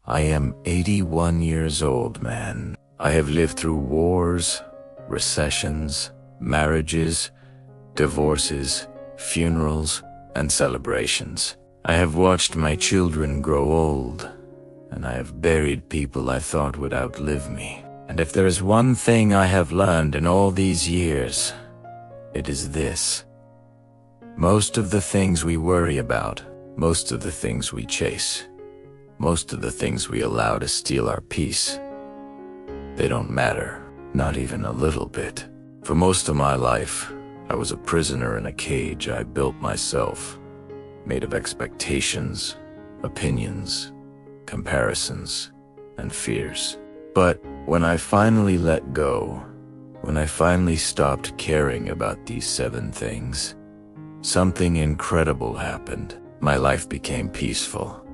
I am 81 years old, man. I have lived through wars, recessions, marriages, divorces, funerals, and celebrations. I have watched my children grow old, and I have buried people I thought would outlive me. And if there is one thing I have learned in all these years, it is this. Most of the things we worry about, most of the things we chase, most of the things we allow to steal our peace, they don't matter, not even a little bit. For most of my life, I was a prisoner in a cage I built myself, made of expectations, opinions, comparisons, and fears. But when I finally let go, when I finally stopped caring about these 7 things, something incredible happened. My life became peaceful.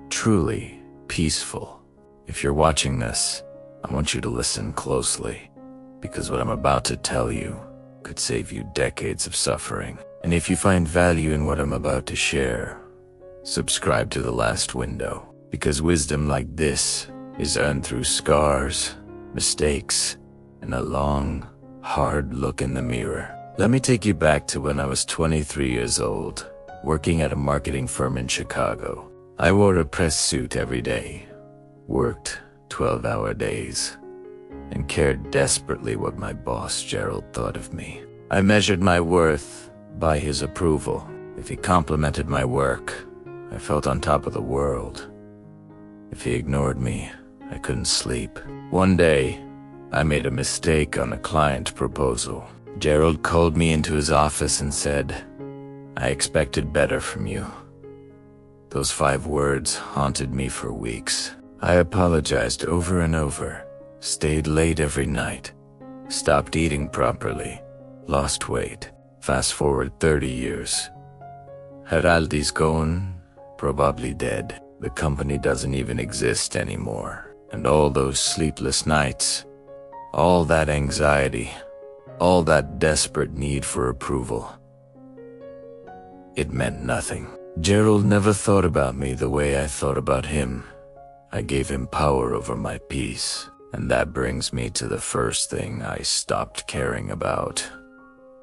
Truly peaceful. If you're watching this, I want you to listen closely, because what I'm about to tell you could save you decades of suffering. And if you find value in what I'm about to share, subscribe to the last window, because wisdom like this is earned through scars, mistakes, and a long, hard look in the mirror. Let me take you back to when I was 23 years old, working at a marketing firm in Chicago. I wore a press suit every day, worked 12-hour days, and cared desperately what my boss Gerald thought of me. I measured my worth by his approval. If he complimented my work, I felt on top of the world. If he ignored me, I couldn't sleep. One day, I made a mistake on a client proposal. Gerald called me into his office and said, "I expected better from you." Those 5 words haunted me for weeks. I apologized over and over, stayed late every night, stopped eating properly, lost weight. Fast forward 30 years. Heraldi's gone, probably dead. The company doesn't even exist anymore. And all those sleepless nights, all that anxiety, all that desperate need for approval, it meant nothing. Gerald never thought about me the way I thought about him. I gave him power over my peace. And that brings me to the first thing I stopped caring about: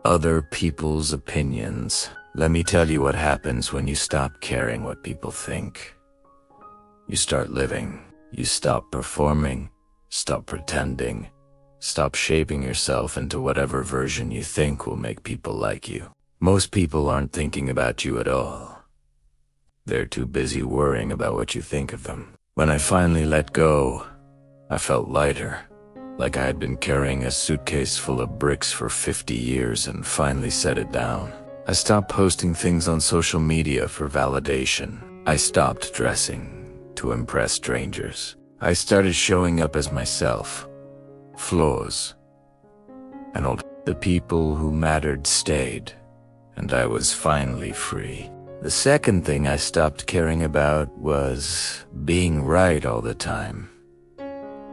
other people's opinions. Let me tell you what happens when you stop caring what people think. You start living. You stop performing, stop pretending, stop shaping yourself into whatever version you think will make people like you. Most people aren't thinking about you at all. They're too busy worrying about what you think of them. When I finally let go, I felt lighter, like I had been carrying a suitcase full of bricks for 50 years and finally set it down. I stopped posting things on social media for validation. I stopped dressing to impress strangers. I started showing up as myself. Flaws and all. The people who mattered stayed, and I was finally free. The second thing I stopped caring about was being right all the time.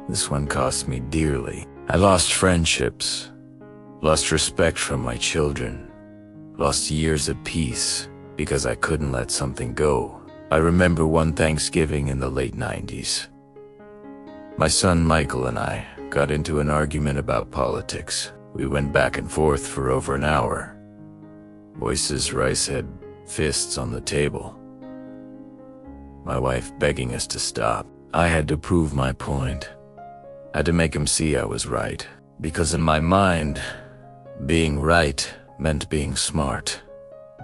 This one cost me dearly. I lost friendships, lost respect from my children, lost years of peace because I couldn't let something go. I remember one Thanksgiving in the late 90s. My son Michael and I got into an argument about politics. We went back and forth for over an hour. Voices rice had fists on the table. My wife begging us to stop. I had to prove my point. I had to make him see I was right. Because in my mind, being right meant being smart,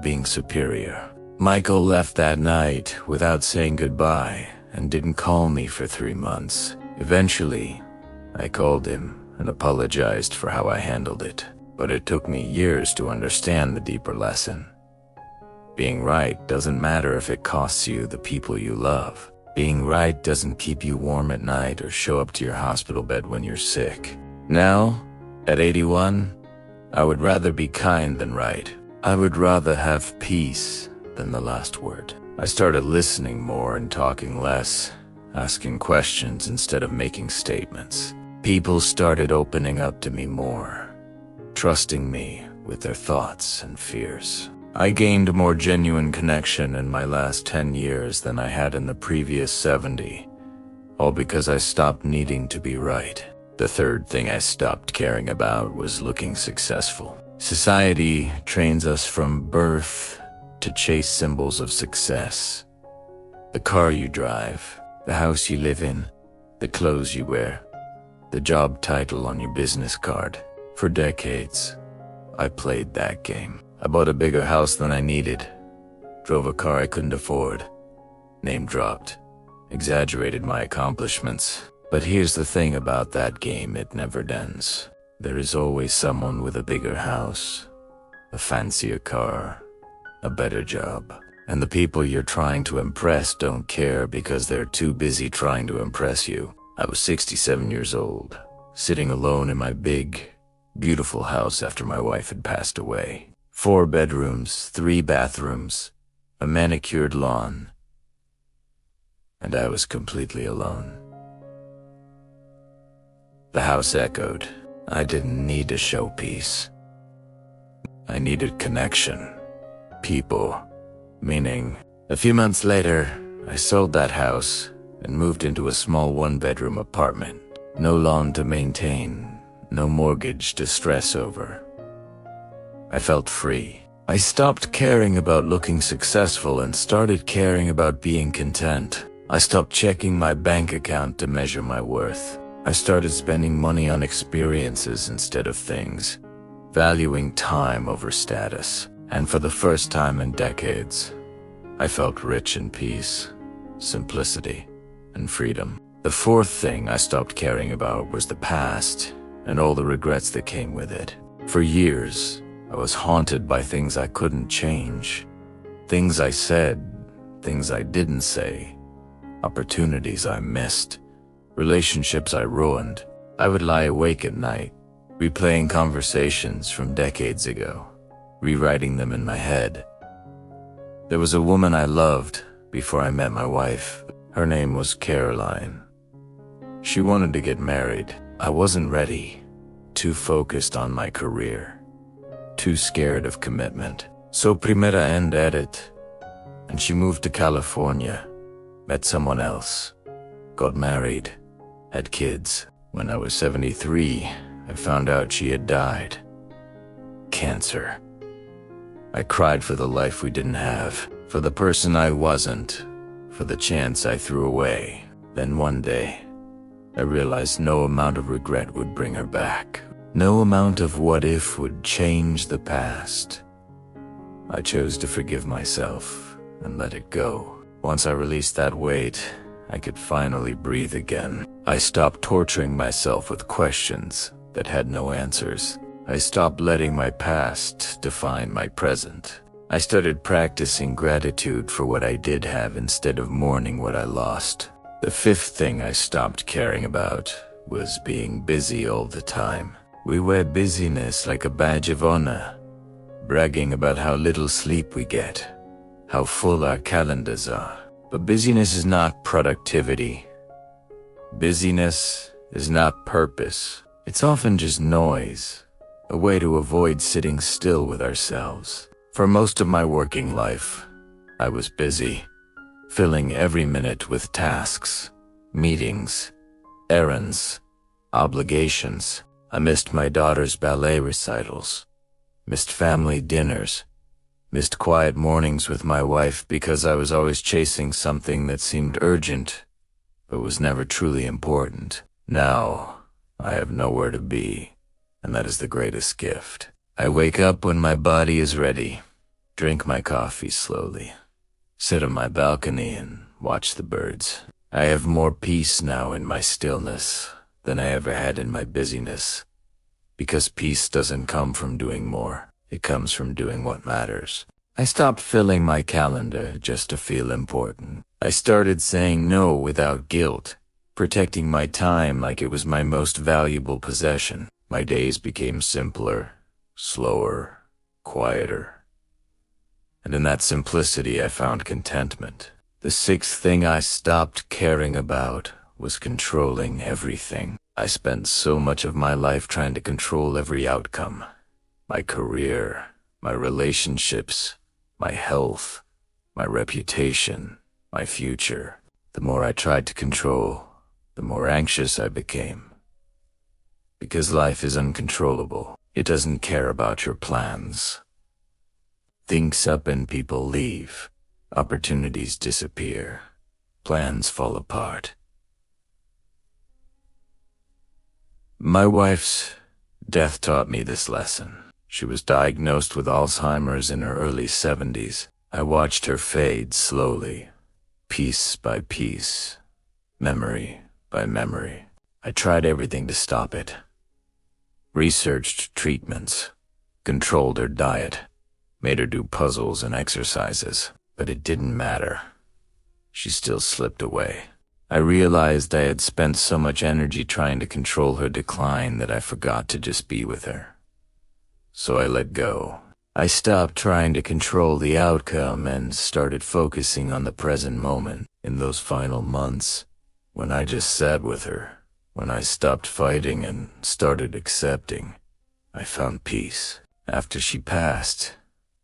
being superior. Michael left that night without saying goodbye and didn't call me for 3 months. Eventually, I called him and apologized for how I handled it. But it took me years to understand the deeper lesson. Being right doesn't matter if it costs you the people you love. Being right doesn't keep you warm at night or show up to your hospital bed when you're sick. Now, at 81, I would rather be kind than right. I would rather have peace than the last word. I started listening more and talking less, asking questions instead of making statements. People started opening up to me more, trusting me with their thoughts and fears. I gained more genuine connection in my last 10 years than I had in the previous 70, all because I stopped needing to be right. The third thing I stopped caring about was looking successful. Society trains us from birth to chase symbols of success. The car you drive, the house you live in, the clothes you wear, the job title on your business card. For decades, I played that game. I bought a bigger house than I needed, drove a car I couldn't afford, name-dropped, exaggerated my accomplishments. But here's the thing about that game, it never ends. There is always someone with a bigger house, a fancier car, a better job. And the people you're trying to impress don't care because they're too busy trying to impress you. I was 67 years old, sitting alone in my big, beautiful house after my wife had passed away. 4 bedrooms, 3 bathrooms, a manicured lawn, and I was completely alone. The house echoed. I didn't need a showpiece. I needed connection. People. Meaning, a few months later, I sold that house and moved into a small 1-bedroom apartment. No lawn to maintain, no mortgage to stress over. I felt free. I stopped caring about looking successful and started caring about being content. I stopped checking my bank account to measure my worth. I started spending money on experiences instead of things, valuing time over status. And for the first time in decades, I felt rich in peace, simplicity, and freedom. The fourth thing I stopped caring about was the past and all the regrets that came with it. For years, I was haunted by things I couldn't change. Things I said, things I didn't say, opportunities I missed, relationships I ruined. I would lie awake at night, replaying conversations from decades ago, rewriting them in my head. There was a woman I loved before I met my wife. Her name was Caroline. She wanted to get married. I wasn't ready, too focused on my career, too scared of commitment. So primera and edit, and she moved to California, met someone else, got married, had kids. When I was 73, I found out she had died. Cancer. I cried for the life we didn't have, for the person I wasn't, for the chance I threw away. Then one day, I realized no amount of regret would bring her back. No amount of what if would change the past. I chose to forgive myself and let it go. Once I released that weight, I could finally breathe again. I stopped torturing myself with questions that had no answers. I stopped letting my past define my present. I started practicing gratitude for what I did have instead of mourning what I lost. The fifth thing I stopped caring about was being busy all the time. We wear busyness like a badge of honor, bragging about how little sleep we get, how full our calendars are. But busyness is not productivity. Busyness is not purpose. It's often just noise, a way to avoid sitting still with ourselves. For most of my working life, I was busy, filling every minute with tasks, meetings, errands, obligations. I missed my daughter's ballet recitals, missed family dinners, missed quiet mornings with my wife because I was always chasing something that seemed urgent, but was never truly important. Now, I have nowhere to be, and that is the greatest gift. I wake up when my body is ready, drink my coffee slowly, sit on my balcony and watch the birds. I have more peace now in my stillness than I ever had in my busyness, because peace doesn't come from doing more. It comes from doing what matters. I stopped filling my calendar just to feel important. I started saying no without guilt, protecting my time like it was my most valuable possession. My days became simpler, slower, quieter. And in that simplicity I found contentment. The sixth thing I stopped caring about was controlling everything. I spent so much of my life trying to control every outcome. My career, my relationships, my health, my reputation, my future. The more I tried to control, the more anxious I became. Because life is uncontrollable. It doesn't care about your plans. Things up and people leave. Opportunities disappear. Plans fall apart. My wife's death taught me this lesson. She was diagnosed with Alzheimer's in her early 70s. I watched her fade slowly, piece by piece, memory by memory. I tried everything to stop it. Researched treatments, controlled her diet, made her do puzzles and exercises, but it didn't matter. She still slipped away. I realized I had spent so much energy trying to control her decline that I forgot to just be with her. So I let go. I stopped trying to control the outcome and started focusing on the present moment. In those final months, when I just sat with her, when I stopped fighting and started accepting, I found peace. After she passed,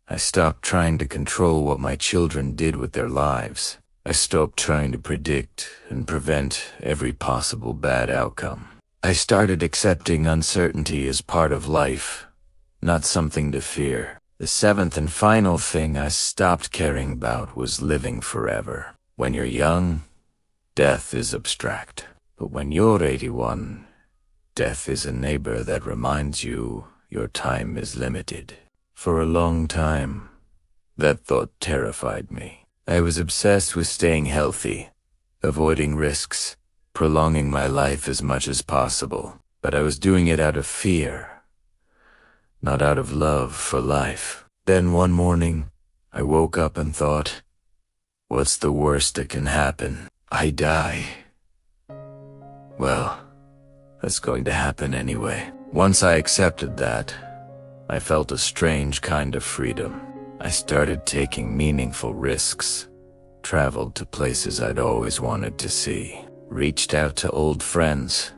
I stopped trying to control what my children did with their lives. I stopped trying to predict and prevent every possible bad outcome. I started accepting uncertainty as part of life, not something to fear. The seventh and final thing I stopped caring about was living forever. When you're young, death is abstract. But when you're 81, death is a neighbor that reminds you your time is limited. For a long time, that thought terrified me. I was obsessed with staying healthy, avoiding risks, prolonging my life as much as possible. But I was doing it out of fear, not out of love for life. Then one morning, I woke up and thought, what's the worst that can happen? I die. Well, that's going to happen anyway. Once I accepted that, I felt a strange kind of freedom. I started taking meaningful risks, traveled to places I'd always wanted to see, reached out to old friends,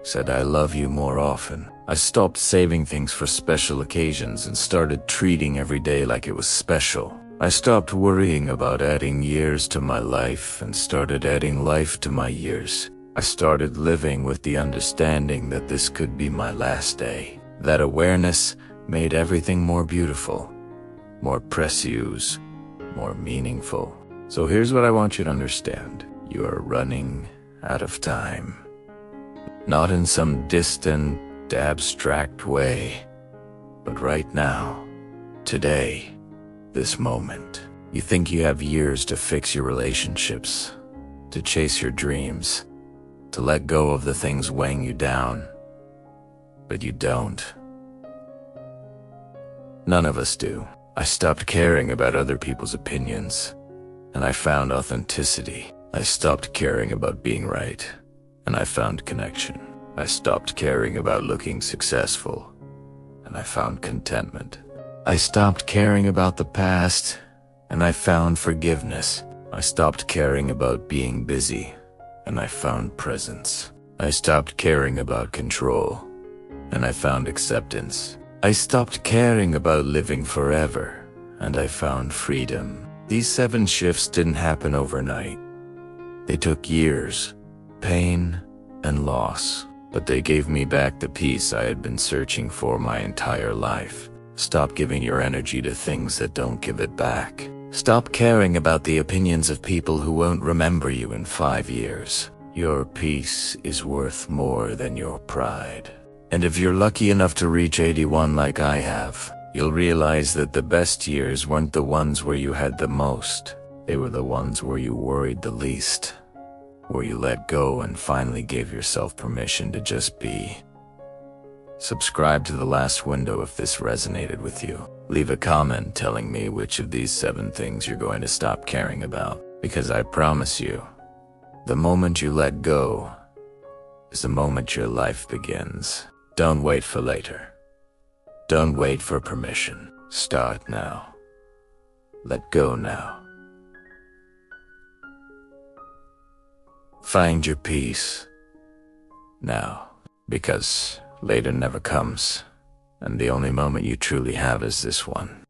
said I love you more often. I stopped saving things for special occasions and started treating every day like it was special. I stopped worrying about adding years to my life and started adding life to my years. I started living with the understanding that this could be my last day. That awareness made everything more beautiful, more precious, more meaningful. So here's what I want you to understand. You are running out of time. Not in some distant, abstract way, but right now, today, this moment. You think you have years to fix your relationships, to chase your dreams, to let go of the things weighing you down, but you don't. None of us do. I stopped caring about other people's opinions, and I found authenticity. I stopped caring about being right, and I found connection. I stopped caring about looking successful, and I found contentment. I stopped caring about the past, and I found forgiveness. I stopped caring about being busy, and I found presence. I stopped caring about control, and I found acceptance. I stopped caring about living forever, and I found freedom. These 7 shifts didn't happen overnight. They took years, pain, and loss. But they gave me back the peace I had been searching for my entire life. Stop giving your energy to things that don't give it back. Stop caring about the opinions of people who won't remember you in 5 years. Your peace is worth more than your pride. And if you're lucky enough to reach 81 like I have, you'll realize that the best years weren't the ones where you had the most. They were the ones where you worried the least, where you let go and finally gave yourself permission to just be. Subscribe to The Last Window if this resonated with you. Leave a comment telling me which of these 7 things you're going to stop caring about. Because I promise you, the moment you let go is the moment your life begins. Don't wait for later. Don't wait for permission. Start now. Let go now. Find your peace now, because later never comes, and the only moment you truly have is this one.